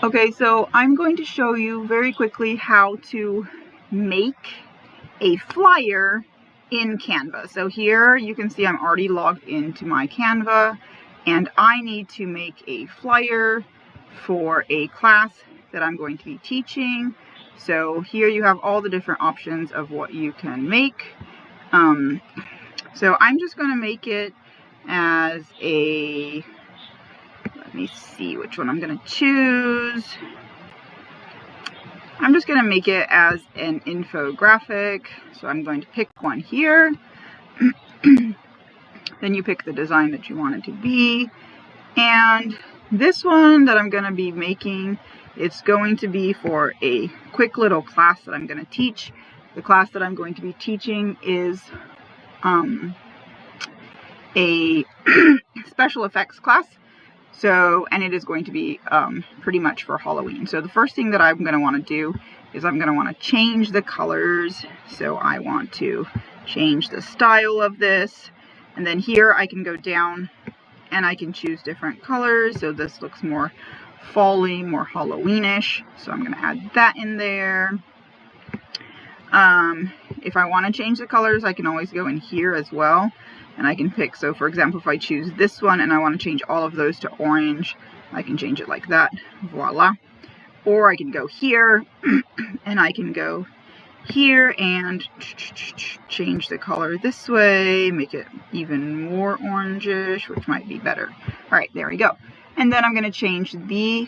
Okay, so I'm going to show you very quickly how to make a flyer in Canva. So here you can see I'm already logged into my Canva, and I need to make a flyer for a class that I'm going to be teaching. So here you have all the different options of what you can make. So I'm just going to make it as a, let me see which one I'm going to choose. I'm just going to make it as an infographic. So I'm going to pick one here. Then you pick the design that you want it to be. And this one that I'm going to be making, it's going to be for a quick little class that I'm going to teach. The class that I'm going to be teaching is a special effects class. So, and it is going to be pretty much for Halloween. So the first thing that I'm going to want to do is I'm going to want to change the colors. So I want to change the style of this. And then here I can go down and I can choose different colors. So this looks more fall-y, more Halloweenish. So I'm going to add that in there. If I want to change the colors, I can always go in here as well. And I can pick, so for example, if I choose this one and I want to change all of those to orange, I can change it like that, voila. Or I can go here, and I can go here and change the color this way, make it even more orangish, which might be better. All right, there we go. And then I'm going to change the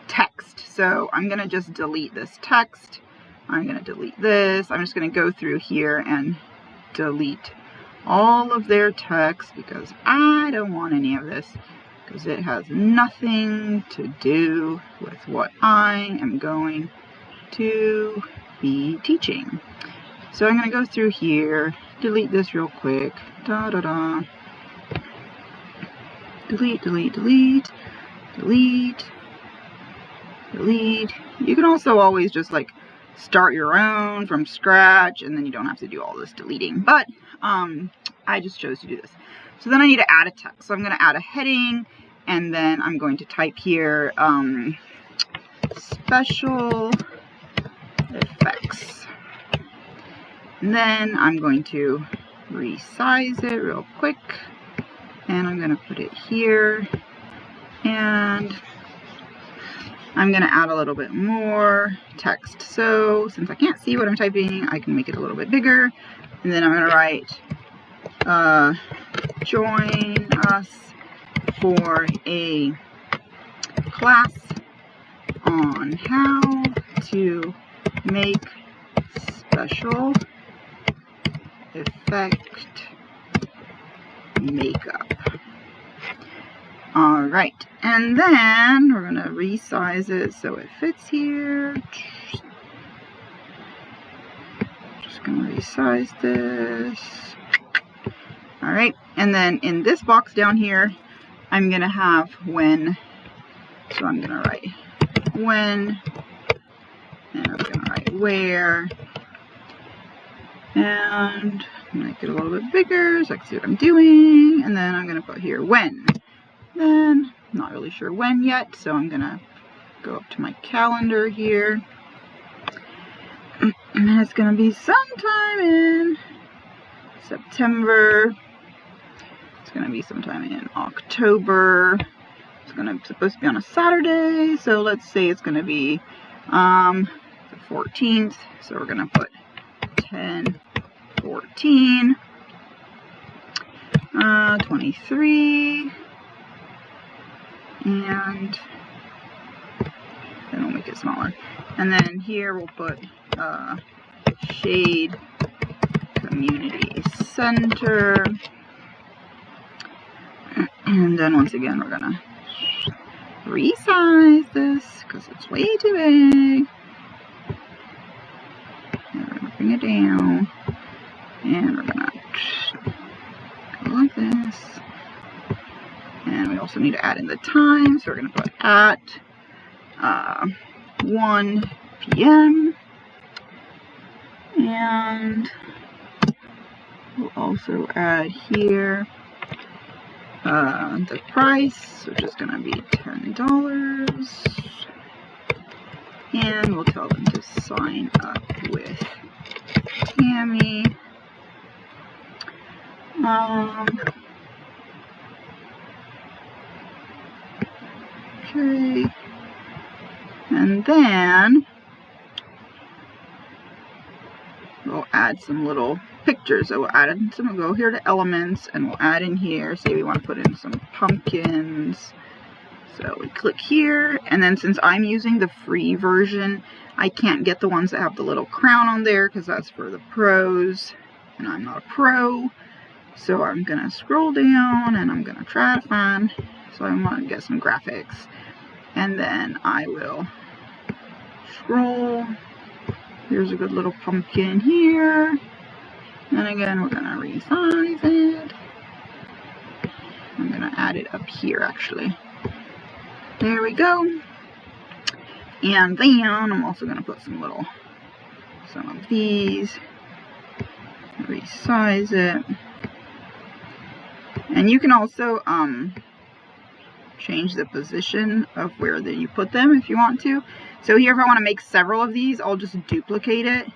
text. So I'm going to just delete this text. I'm going to delete this. I'm just going to go through here and delete all of their text because I don't want any of this, because it has nothing to do with what I am going to be teaching. So I'm going to go through here, delete this real quick, delete, delete, delete, delete, delete. You can also always just like start your own from scratch, and then you don't have to do all this deleting, but I just chose to do this. So then I need to add a text. So I'm going to add a heading, and then I'm going to type here special effects. And then I'm going to resize it real quick, and I'm going to put it here, and I'm going to add a little bit more text. So since I can't see what I'm typing, I can make it a little bit bigger. And then I'm going to write, join us for a class on how to make special effect makeup. All right, and then we're going to resize it so it fits here. Just going to resize this. All right, and then in this box down here, I'm going to have when. So I'm going to write when, and I'm going to write where, and make it a little bit bigger so I can see what I'm doing, and then I'm going to put here when. Then, I'm not really sure when yet, so I'm going to go up to my calendar here. And it's going to be sometime in September. It's going to be sometime in October. It's supposed to be on a Saturday, so let's say it's going to be the 14th. So we're going to put 10/14, 23. And then we'll make it smaller. And then here we'll put Shade Community Center. And then once again, we're gonna resize this because it's way too big. And we're gonna bring it down. And we're gonna go like this. And we also need to add in the time, so we're going to put at 1 p.m. And we'll also add here the price, which is going to be $10. And we'll tell them to sign up with Tammy. Okay. And then we'll add some little pictures. So we'll add in some, we'll go here to elements and we'll add in here, say we want to put in some pumpkins. So we click here, and then since I'm using the free version, I can't get the ones that have the little crown on there because that's for the pros, and I'm not a pro. So I'm going to scroll down and I'm going to try to find, so I want to get some graphics. And then I will scroll. Here's a good little pumpkin here. And again, we're going to resize it. I'm going to add it up here actually. There we go. And then I'm also going to put some of these, resize it. And you can also change the position of where you put them if you want to. So here, if I want to make several of these, I'll just duplicate it,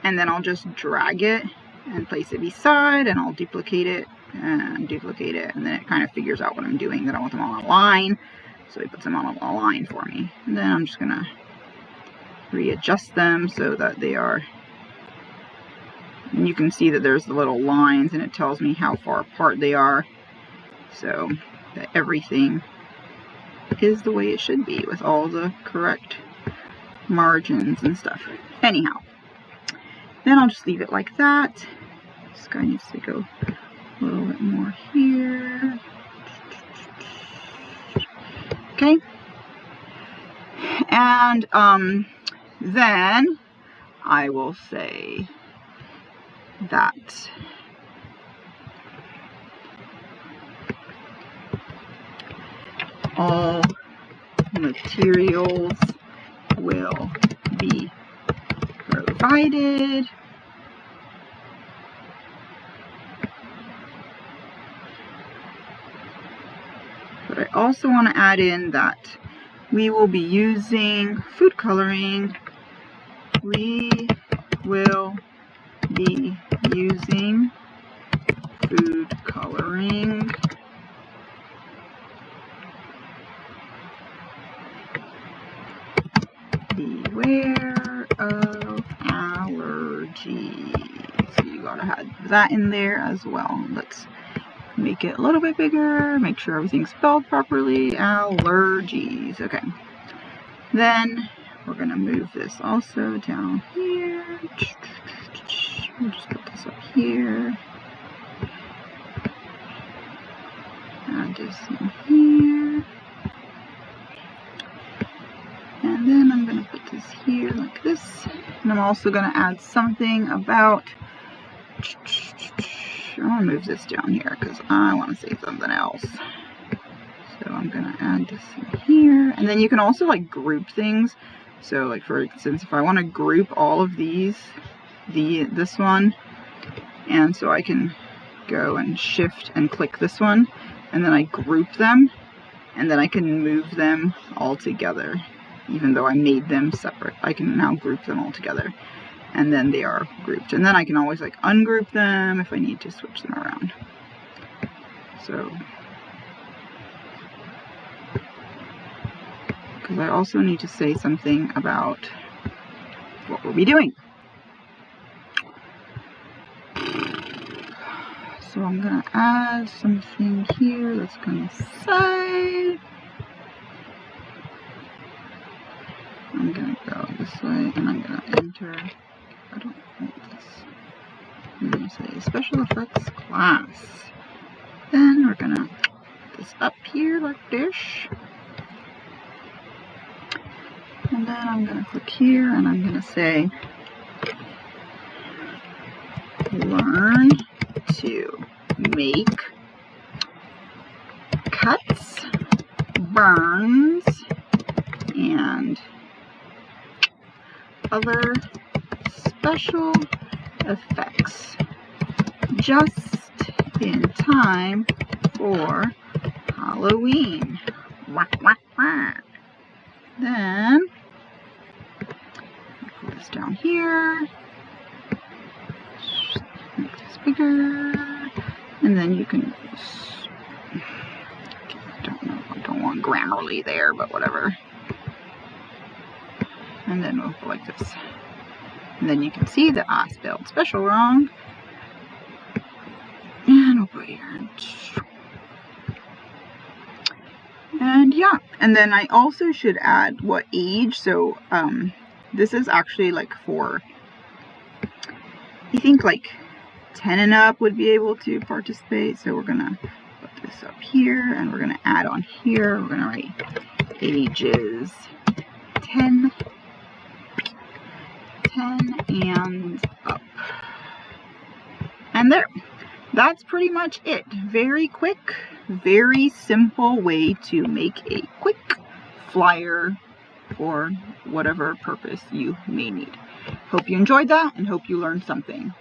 and then I'll just drag it and place it beside, and I'll duplicate it, and then it kind of figures out what I'm doing, that I want them on a line. So it puts them on a line for me. And then I'm just going to readjust them so that they are, and you can see that there's the little lines and it tells me how far apart they are, so that everything is the way it should be with all the correct margins and stuff. Anyhow, then I'll just leave it like that. This guy needs to go a little bit more here. Okay, and then I will say that all materials will be provided. But I also want to add in that we will be using food coloring. We will be using food coloring beware of allergies. So you gotta have that in there as well. Let's make it a little bit bigger, make sure everything's spelled properly. Allergies. Okay. Then we're gonna move this also down here. We'll just put this up here. Add this in here. And then I'm going to put this here like this. And I'm also going to add something about, I want to move this down here because I want to say something else. So I'm going to add this in here. And then you can also like group things. So like for instance, if I want to group all of these, this one, and so I can go and shift and click this one, and then I group them, and then I can move them all together. Even though I made them separate, I can now group them all together, and then they are grouped. And then I can always like ungroup them if I need to switch them around. So, because I also need to say something about what we'll be doing. So I'm going to add something here that's going to say, I'm going to go this way and I'm going to enter, I don't want this, I'm going to say special effects class. Then we're going to put this up here like this. And then I'm going to click here and I'm going to say, learn to make cuts, burns, and other special effects just in time for Halloween. Wah, wah, wah. Then put this down here. Make this bigger. And then you can, I don't want Grammarly there, but whatever. And then we'll go like this. And then you can see that I spelled special wrong. And we'll put here. And yeah, and then I also should add what age. So this is actually like for, I think like 10 and up would be able to participate. So we're gonna put this up here and we're gonna add on here. We're gonna write ages 10 and up. And there. That's pretty much it. Very quick, very simple way to make a quick flyer for whatever purpose you may need. Hope you enjoyed that and hope you learned something.